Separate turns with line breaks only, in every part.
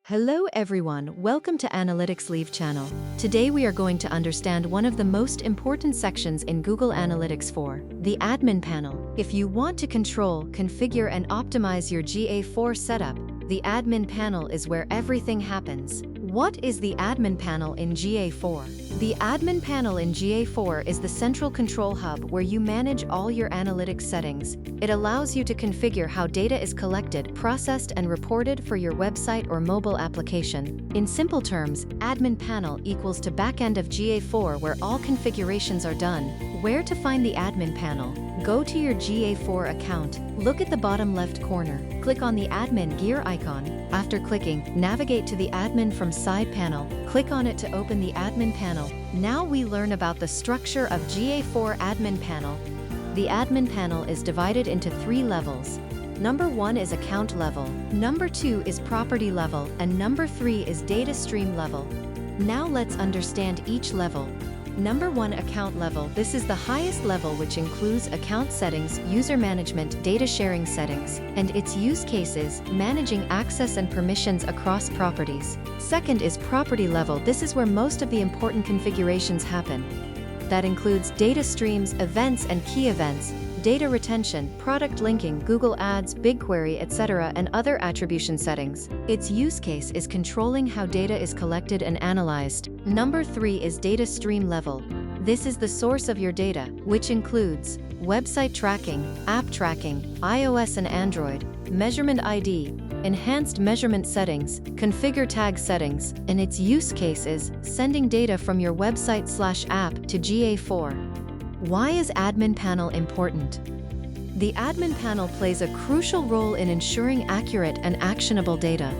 Hello everyone, welcome to Analytics Leave channel. Today we are going to understand one of the most important sections in Google Analytics 4, the Admin Panel. If you want to control, configure and optimize your GA4 setup, the Admin Panel is where everything happens. What is the Admin Panel in GA4? The Admin Panel in GA4 is the central control hub where you manage all your analytics settings. It allows you to configure how data is collected, processed, and reported for your website or mobile application. In simple terms, Admin Panel equals to backend of GA4 where all configurations are done. Where to find the Admin Panel? Go to your GA4 account, look at the bottom left corner, click on the Admin gear icon. After clicking, navigate to the Admin from side panel, click on it to open the Admin Panel. Now we learn about the structure of GA4 Admin Panel. The Admin Panel is divided into 3 levels. Number 1 is account level, number 2 is property level, and number 3 is data stream level. Now let's understand each level. Number 1, account level. This is the highest level, which includes account settings, user management, data sharing settings, and its use cases, managing access and permissions across properties. Second is property level. This is where most of the important configurations happen. That includes data streams, events and key events, data retention, product linking, Google Ads, BigQuery, etc., and other attribution settings. Its use case is controlling how data is collected and analyzed. Number 3 is data stream level. This is the source of your data, which includes website tracking, app tracking, iOS and Android, measurement ID, enhanced measurement settings, configure tag settings, and its use case is sending data from your website/app to GA4. Why is Admin Panel important? The Admin Panel plays a crucial role in ensuring accurate and actionable data.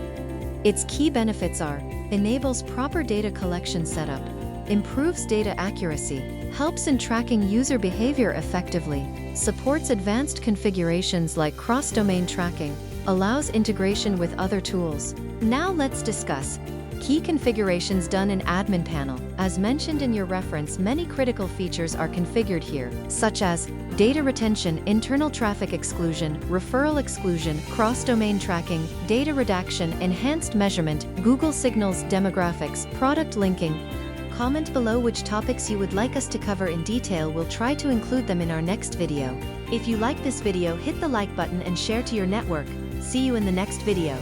Its key benefits are: enables proper data collection setup, improves data accuracy, helps in tracking user behavior effectively, supports advanced configurations like cross-domain tracking, allows integration with other tools. Now let's discuss key configurations done in Admin Panel. As mentioned in your reference, many critical features are configured here, such as data retention, internal traffic exclusion, referral exclusion, cross-domain tracking, data redaction, enhanced measurement, Google Signals demographics, product linking. Comment below which topics you would like us to cover in detail. We'll try to include them in our next video. If you like this video, hit the like button and share to your network. See you in the next video.